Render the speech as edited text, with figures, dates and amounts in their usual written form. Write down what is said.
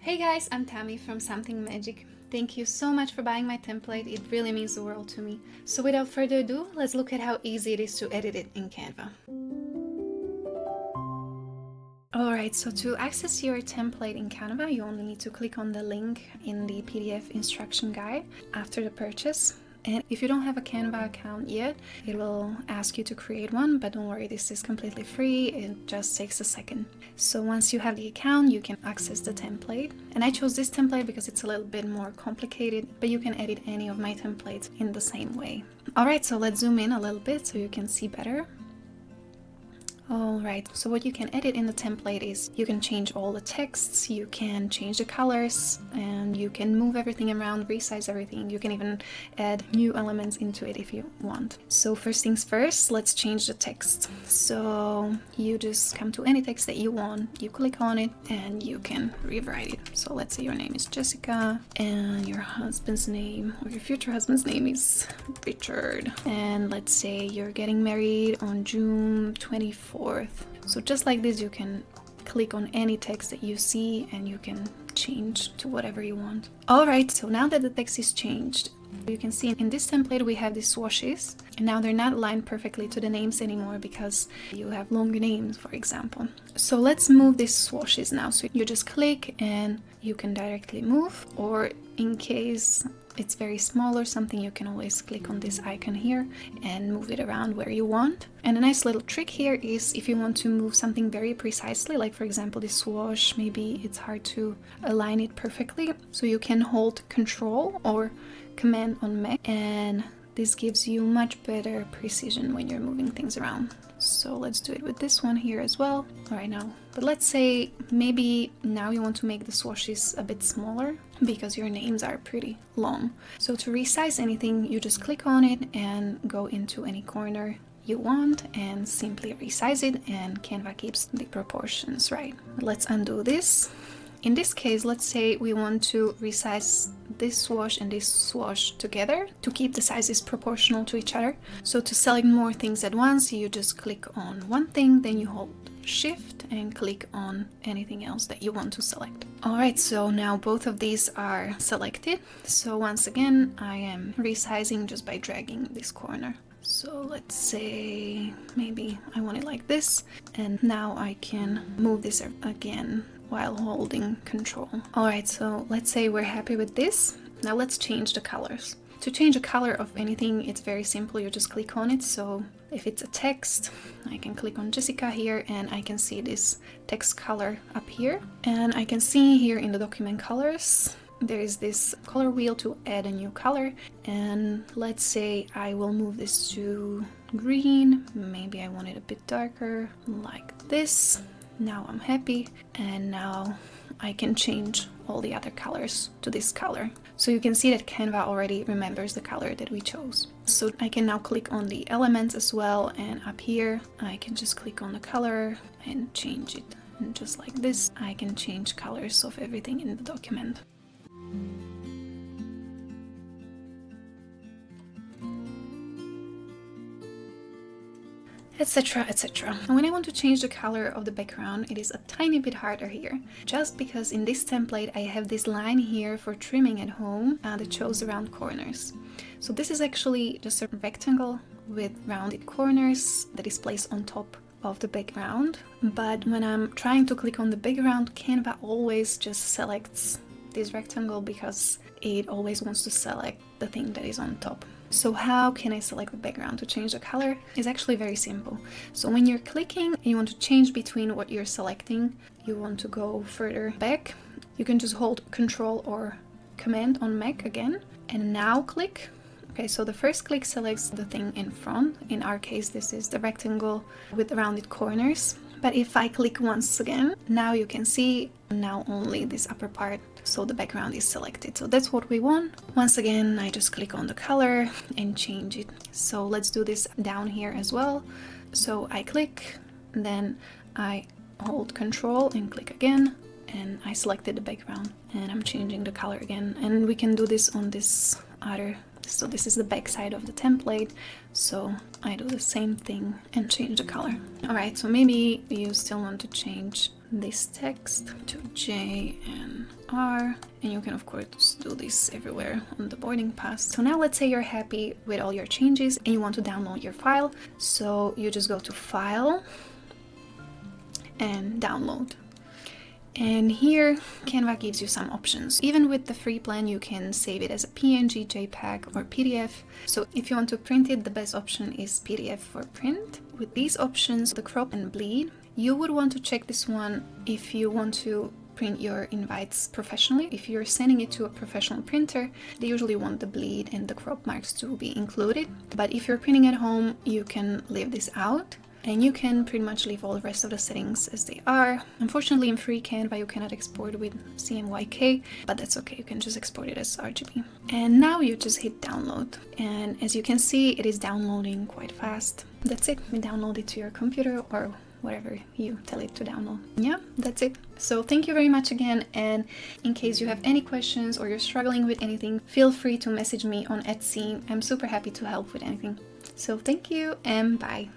Hey guys, I'm Tammy from Something Magic. Thank you so much for buying my template, it really means the world to me. So without further ado, let's look at how easy it is to edit it in Canva. Alright, so to access your template in Canva, you only need to click on the link in the PDF instruction guide after the purchase. And if you don't have a Canva account yet, it will ask you to create one, but don't worry, this is completely free, it just takes a second. So once you have the account, you can access the template. And I chose this template because it's a little bit more complicated, but you can edit any of my templates in the same way. Alright, so let's zoom in a little bit so you can see better. Alright, so what you can edit in the template is you can change all the texts, you can change the colors, and you can move everything around, resize everything. You can even add new elements into it if you want. So first things first, let's change the text. So you just come to any text that you want, you click on it, and you can rewrite it. So let's say your name is Jessica, and your husband's name, or your future husband's name is Richard. And let's say you're getting married on June 24th. So just like this, you can click on any text that you see and you can change to whatever you want. Alright, so now that the text is changed, you can see in this template we have these swashes, and now they're not aligned perfectly to the names anymore because you have longer names, for example. So let's move these swashes now. So you just click and you can directly move, or in case it's very small or something, you can always click on this icon here and move it around where you want. And a nice little trick here is if you want to move something very precisely, like for example this swash, maybe it's hard to align it perfectly, so you can hold Control or Command on Mac, and this gives you much better precision when you're moving things around. So let's do it with this one here as well. Alright, now, but let's say maybe now you want to make the swashes a bit smaller because your names are pretty long. So to resize anything, you just click on it and go into any corner you want and simply resize it, and Canva keeps the proportions right. Let's undo this. In this case, let's say we want to resize this swash and this swash together to keep the sizes proportional to each other. So to select more things at once, you just click on one thing, then you hold Shift and click on anything else that you want to select. Alright, so now both of these are selected. So once again, I am resizing just by dragging this corner. So let's say maybe I want it like this, and now I can move this again while holding Control. Alright, so let's say we're happy with this. Now let's change the colors. To change a color of anything, it's very simple, you just click on it. So if it's a text, I can click on Jessica here and I can see this text color up here. And I can see here in the document colors, there is this color wheel to add a new color. And let's say I will move this to green. Maybe I want it a bit darker, like this. Now I'm happy, and now I can change all the other colors to this color. So you can see that Canva already remembers the color that we chose. So I can now click on the elements as well, and up here I can just click on the color and change it. And just like this, I can change colors of everything in the document. Etc, etc. And when I want to change the color of the background, it is a tiny bit harder here, just because in this template I have this line here for trimming at home that shows the round corners. So this is actually just a rectangle with rounded corners that is placed on top of the background, but when I'm trying to click on the background, Canva always just selects this rectangle because it always wants to select the thing that is on top. So how can I select the background to change the color? It's actually very simple. So when you're clicking and you want to change between what you're selecting, you want to go further back, you can just hold Control or Command on Mac again, and now click. Okay, so the first click selects the thing in front. In our case, this is the rectangle with the rounded corners. But if I click once again, now you can see now only this upper part, so the background is selected. So that's what we want. Once again, I just click on the color and change it. So let's do this down here as well. So I click, then I hold Control and click again, and I selected the background, and I'm changing the color again. And we can do this on this other. So this is the back side of the template, so I do the same thing and change the color. Alright, so maybe you still want to change this text to J and are, and you can of course do this everywhere on the boarding pass. So now let's say you're happy with all your changes and you want to download your file. So you just go to File and Download. And here Canva gives you some options. Even with the free plan, you can save it as a PNG, JPEG or PDF. So if you want to print it, the best option is PDF for print. With these options, the crop and bleed, you would want to check this one if you want to print your invites professionally. If you're sending it to a professional printer, they usually want the bleed and the crop marks to be included. But if you're printing at home, you can leave this out. And you can pretty much leave all the rest of the settings as they are. Unfortunately, in free Canva, you cannot export with CMYK, but that's okay. You can just export it as RGB. And now you just hit download. And as you can see, it is downloading quite fast. That's it. You download it to your computer or whatever you tell it to download. Yeah, that's it. So thank you very much again. And in case you have any questions or you're struggling with anything, feel free to message me on Etsy. I'm super happy to help with anything. So thank you and bye.